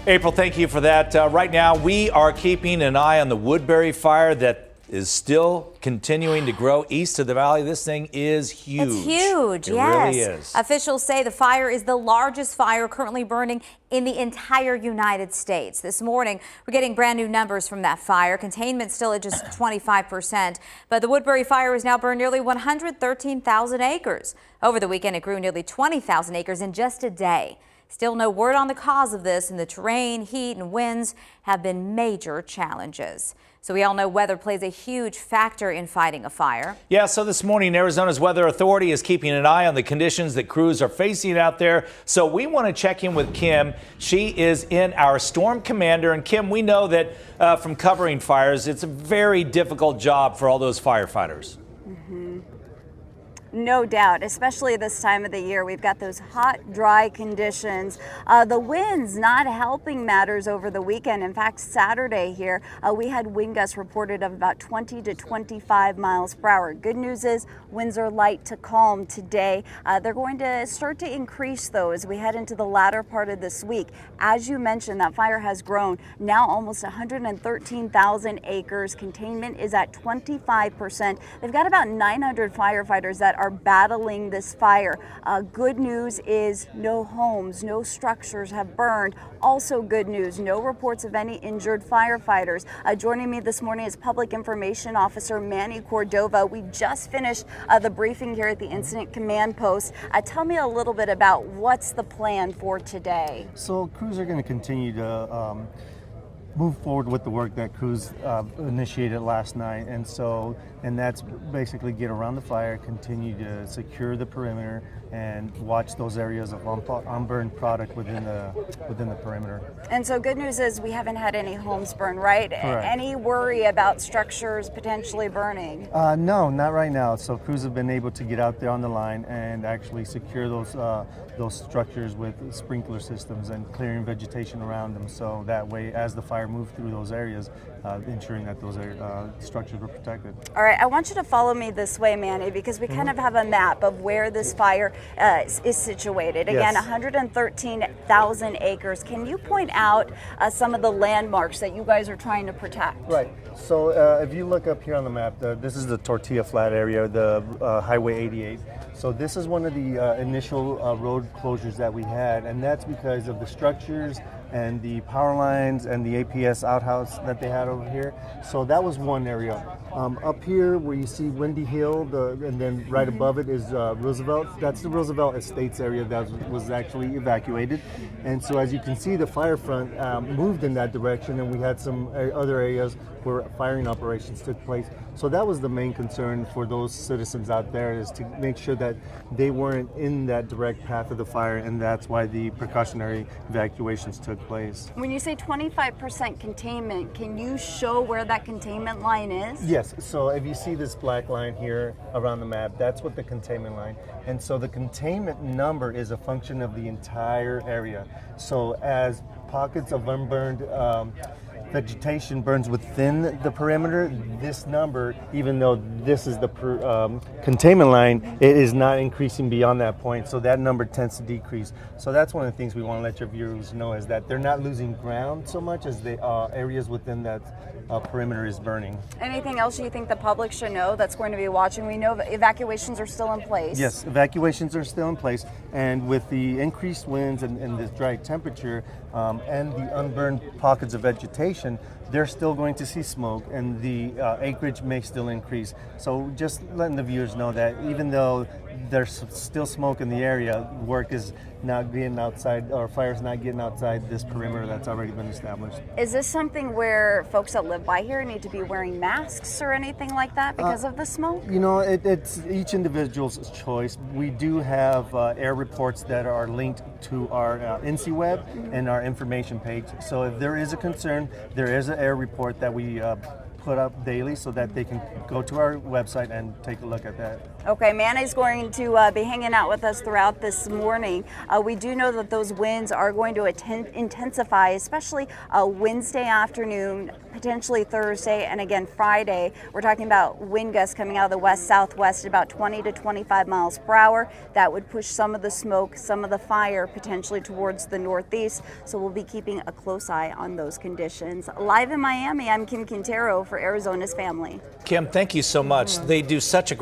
April, thank you for that. Right now, we are keeping an eye on the Woodbury Fire that is still continuing to grow east of the valley. This thing is huge. It's huge, it yes. really is. Officials say the fire is the largest fire currently burning in the entire United States. This morning, we're getting brand new numbers from that fire. Containment still at just 25%, but the Woodbury Fire has now burned nearly 113,000 acres. Over the weekend, it grew nearly 20,000 acres in just a day. Still no word on the cause of this, and the terrain, heat, and winds have been major challenges. So we all know weather plays a huge factor in fighting a fire. Yeah, so this morning, Arizona's Weather Authority is keeping an eye on the conditions that crews are facing out there. So we want to check in with Kim. She is in our Storm Commander. And Kim, we know that from covering fires, it's a very difficult job for all those firefighters. No doubt, especially this time of the year. We've got those hot, dry conditions. The winds not helping matters over the weekend. In fact, Saturday here, we had wind gusts reported of about 20 to 25 miles per hour. Good news is winds are light to calm today. They're going to start to increase though as we head into the latter part of this week. As you mentioned, that fire has grown, now almost 113,000 acres. Containment is at 25%. They've got about 900 firefighters that are battling this fire. Good news is no homes, no structures have burned. Also good news, no reports of any injured firefighters. Joining me this morning is Public Information Officer Manny Cordova. We just finished the briefing here at the Incident Command Post. Tell me a little bit about what's the plan for today. So crews are going to continue to move forward with the work that crews initiated last night, and that's basically get around the fire, continue to secure the perimeter, and watch those areas of unburned product within the perimeter. And so good news is we haven't had any homes burn, right? Correct. Any worry about structures potentially burning? No, not right now. So crews have been able to get out there on the line and actually secure those structures with sprinkler systems and clearing vegetation around them. So that way, as the fire moved through those areas, ensuring that those structures were protected. All right, I want you to follow me this way, Manny, because we kind of have a map of where this fire is situated. Again, Yes. 113,000 acres. Can you point out some of the landmarks that you guys are trying to protect? Right. So if you look up here on the map, this is the Tortilla Flat area, the Highway 88. So this is one of the initial road closures that we had, and that's because of the structures and the power lines and the APS outhouse that they had over here. So that was one area. Up here where you see Windy Hill, and then right above it is Roosevelt. That's the Roosevelt Estates area that was actually evacuated. And so as you can see, the fire front moved in that direction, and we had some other areas where firing operations took place. So that was the main concern for those citizens out there, is to make sure that they weren't in that direct path of the fire, and that's why the precautionary evacuations took place. When you say 25% containment, can you show where that containment line is? Yes, so if you see this black line here around the map, that's what the containment line. And so the containment number is a function of the entire area. So as pockets of unburned vegetation burns within the perimeter, this number, even though this is the containment line, it is not increasing beyond that point, so that number tends to decrease. So that's one of the things we want to let your viewers know, is that they're not losing ground so much as the areas within that perimeter is burning. Anything else you think the public should know that's going to be watching? We know evacuations are still in place. Yes, evacuations are still in place, and with the increased winds and the dry temperature and the unburned pockets of vegetation, they're still going to see smoke, and the acreage may still increase. So just letting the viewers know that even though there's still smoke in the area, work is not getting outside, or fire's not getting outside this perimeter that's already been established. Is this something where folks that live by here need to be wearing masks or anything like that because of the smoke? You know, it's each individual's choice. We do have air reports that are linked to our NCWeb and our information page. So if there is a concern, there is an air report that we put up daily so that they can go to our website and take a look at that. Okay, Manny's going to be hanging out with us throughout this morning. We do know that those winds are going to intensify, especially Wednesday afternoon, potentially Thursday, and again Friday. We're talking about wind gusts coming out of the west-southwest at about 20 to 25 miles per hour. That would push some of the smoke, some of the fire potentially towards the northeast. So we'll be keeping a close eye on those conditions. Live in Miami, I'm Kim Quintero for Arizona's Family. Kim, thank you so much. They do such a